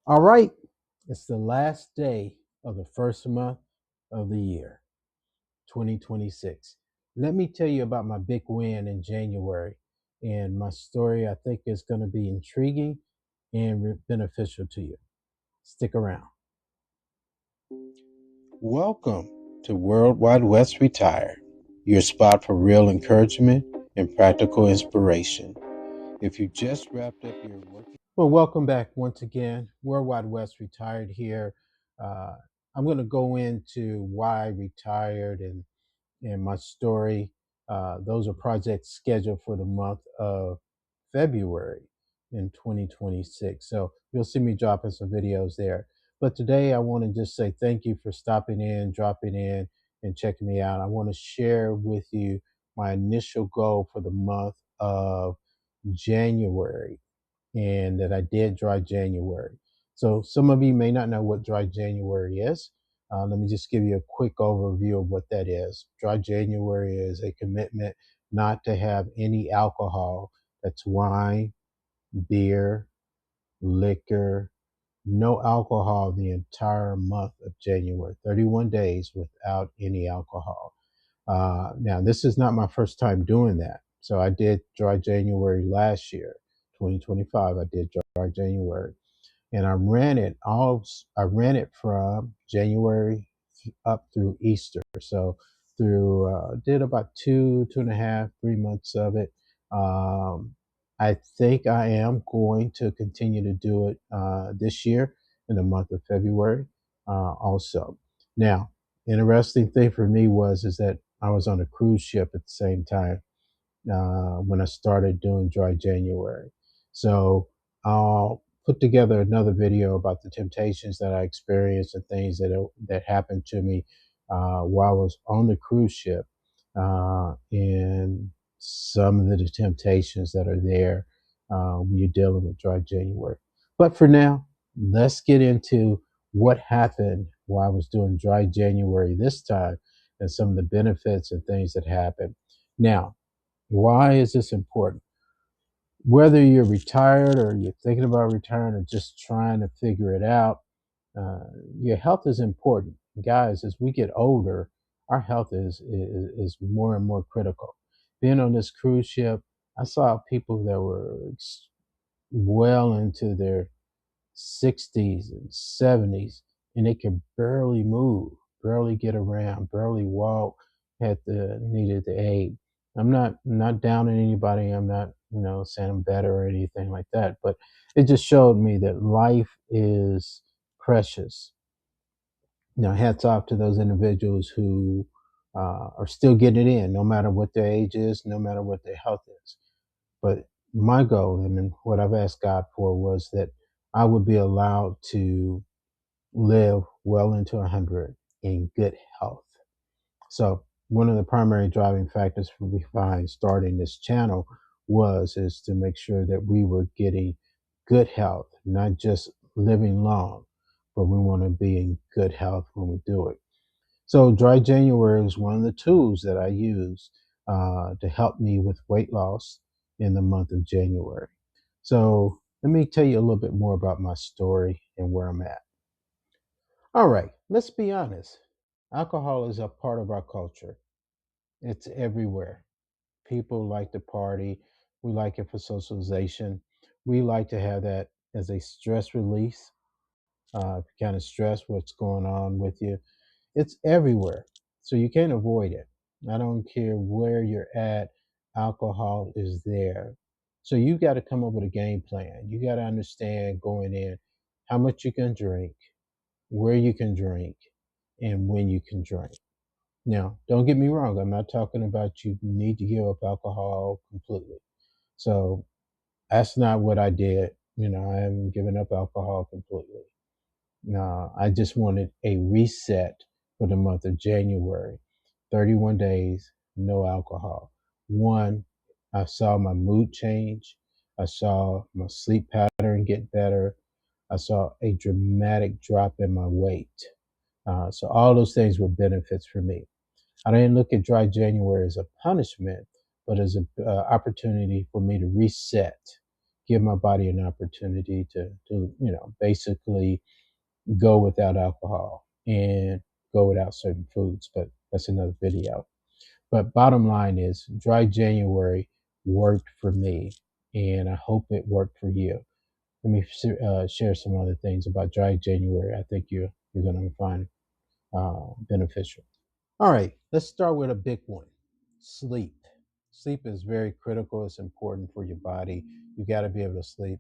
All right, it's the last day of the first month of the year, 2026. Let me tell you about my big win in January. And my story, I think, is going to be intriguing and beneficial to you. Stick around. Welcome to Worldwide West Retired, your spot for real encouragement and practical inspiration. If you just wrapped up your work, well, welcome back once again. Worldwide West Retired here. Uh, I'm going to go into why I retired and my story. Those are projects scheduled for the month of February in 2026. So you'll see me dropping some videos there. But today I want to just say thank you for stopping in, dropping in, and checking me out. I want to share with you my initial goal for the month of January, and that I did dry January. So some of you may not know what dry January is. Let me just give you a quick overview of what that is. Dry January is a commitment not to have any alcohol. That's wine, beer, liquor, no alcohol the entire month of January, 31 days without any alcohol. Now, this is not my first time doing that. So I did dry January last year, 2025. I did dry January, and I ran it from January up through Easter. So through did about 2.5, 3 months of it. Um, I think I am going to continue to do it this year in the month of February also. Now, interesting thing for me was is that I was on a cruise ship at the same time when I started doing dry January. So I'll put together another video about the temptations that I experienced and things that happened to me while I was on the cruise ship, and some of the temptations that are there when you're dealing with dry January. But for now, let's get into what happened while I was doing dry January this time and some of the benefits and things that happened. Now, why is this important? Whether you're retired or you're thinking about retiring or just trying to figure it out, uh, your health is important. Guys, as we get older, our health is more and more critical. Being on this cruise ship, I saw people that were well into their 60s and 70s, and they could barely move, barely get around, barely walk, needed the aid. I'm not downing anybody. I'm not, saying I'm better or anything like that, but it just showed me that life is precious. Hats off to those individuals who are still getting it in, no matter what their age is, no matter what their health is. But my goal and what I've asked God for was that I would be allowed to live well into 100 in good health. So one of the primary driving factors for behind starting this channel is to make sure that we were getting good health, not just living long, but we want to be in good health when we do it. So dry January is one of the tools that I use to help me with weight loss in the month of January. So let me tell you a little bit more about my story and where I'm at. All right, let's be honest. Alcohol is a part of our culture. It's everywhere. People like to party. We like it for socialization. We like to have that as a stress release. If you kind of stress what's going on with you, it's everywhere. So you can't avoid it. I don't care where you're at, alcohol is there. So you got to come up with a game plan. You got to understand going in how much you can drink, where you can drink, and when you can drink. Now, don't get me wrong. I'm not talking about you need to give up alcohol completely. So that's not what I did. I haven't given up alcohol completely. No, I just wanted a reset for the month of January. 31 days, no alcohol. One, I saw my mood change. I saw my sleep pattern get better. I saw a dramatic drop in my weight. So all those things were benefits for me. I didn't look at dry January as a punishment, but as an opportunity for me to reset give my body an opportunity to basically go without alcohol and go without certain foods. But that's another video. But bottom line is, dry January worked for me, and I hope it worked for you. Let me share some other things about dry January. I think you're going to find beneficial. All right, let's start with a big one: sleep. Sleep is very critical. It's important for your body. You got to be able to sleep.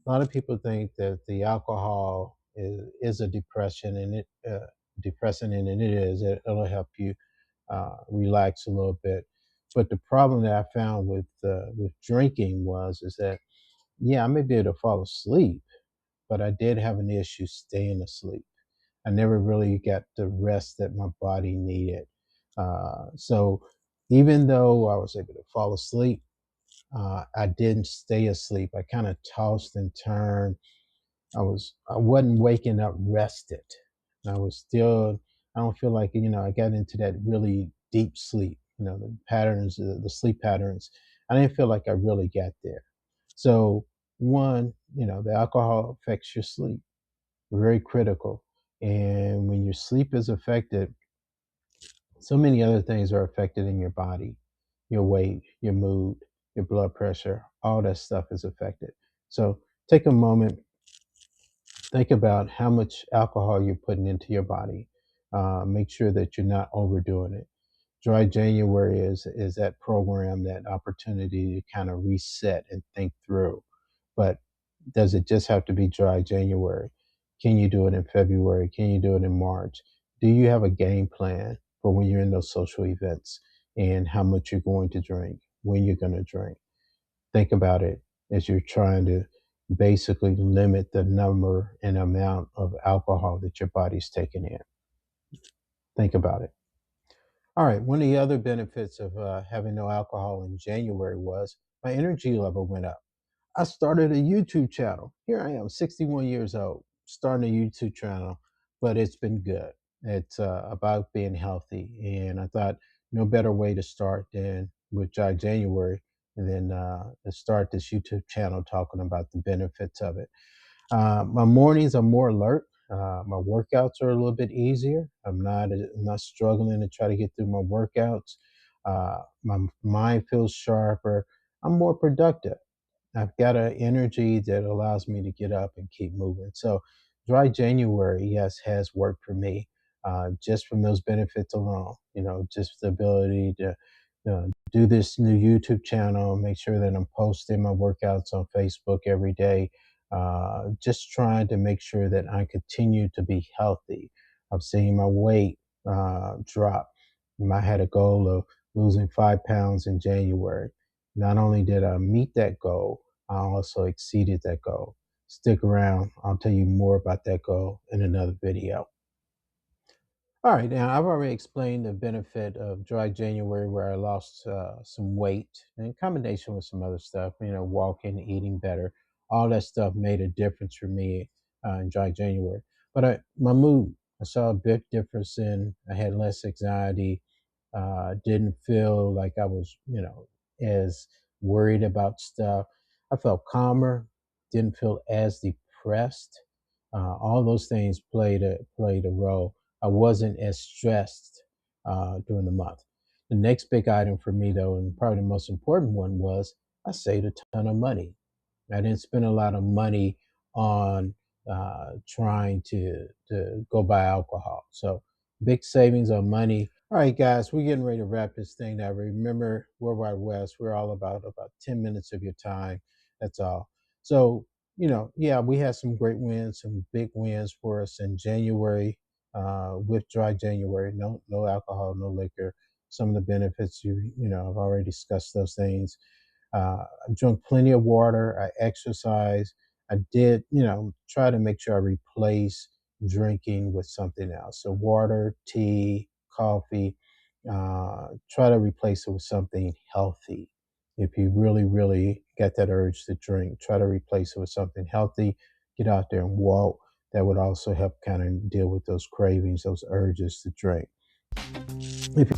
A lot of people think that the alcohol is a depression, and depressing, and it is. It'll help you relax a little bit. But the problem that I found with drinking is that, yeah, I may be able to fall asleep, but I did have an issue staying asleep. I never really got the rest that my body needed. So even though I was able to fall asleep, I didn't stay asleep. I kind of tossed and turned. I wasn't waking up rested. I was still. I don't feel like I got into that really deep sleep. The patterns, the sleep patterns. I didn't feel like I really got there. So one, the alcohol affects your sleep, very critical. And when your sleep is affected, so many other things are affected in your body: your weight, your mood, your blood pressure, all that stuff is affected. So take a moment, think about how much alcohol you're putting into your body. Make sure that you're not overdoing it. Dry January is that program, that opportunity to kind of reset and think through. But does it just have to be dry January? Can you do it in February? Can you do it in March? Do you have a game plan for when you're in those social events, and how much you're going to drink, when you're going to drink? Think about it as you're trying to basically limit the number and amount of alcohol that your body's taking in. Think about it. All right. One of the other benefits of having no alcohol in January was my energy level went up. I started a YouTube channel. Here I am, 61 years old, starting a YouTube channel, but it's been good. It's about being healthy. And I thought no better way to start than with Dry January, and then to start this YouTube channel talking about the benefits of it. My mornings are more alert. My workouts are a little bit easier. I'm not struggling to try to get through my workouts. My mind feels sharper. I'm more productive. I've got an energy that allows me to get up and keep moving. So, dry January, yes, has worked for me, just from those benefits alone. Just the ability to do this new YouTube channel, make sure that I'm posting my workouts on Facebook every day. Just trying to make sure that I continue to be healthy. I'm seeing my weight drop. I had a goal of losing 5 pounds in January. Not only did I meet that goal, I also exceeded that goal. Stick around. I'll tell you more about that goal in another video. All right, now I've already explained the benefit of dry January, where I lost some weight in combination with some other stuff, walking, eating better. All that stuff made a difference for me in dry January. But my mood, I saw a big difference I had less anxiety, didn't feel like I was, as worried about stuff. I felt calmer, didn't feel as depressed. All those things played a role. I wasn't as stressed during the month. The next big item for me, though, and probably the most important one, was I saved a ton of money. I didn't spend a lot of money on trying to go buy alcohol. So big savings on money. All right, guys, we're getting ready to wrap this thing down. Remember, World Wide West, we're all about 10 minutes of your time. That's all. So, yeah, we had some great wins, some big wins for us in January, with dry January. No alcohol, no liquor. Some of the benefits, I've already discussed those things. I drank plenty of water. I exercise. I did, try to make sure I replace drinking with something else. So water, tea, coffee. Try to replace it with something healthy. If you really, really get that urge to drink, try to replace it with something healthy. Get out there and walk. That would also help kind of deal with those cravings, those urges to drink. If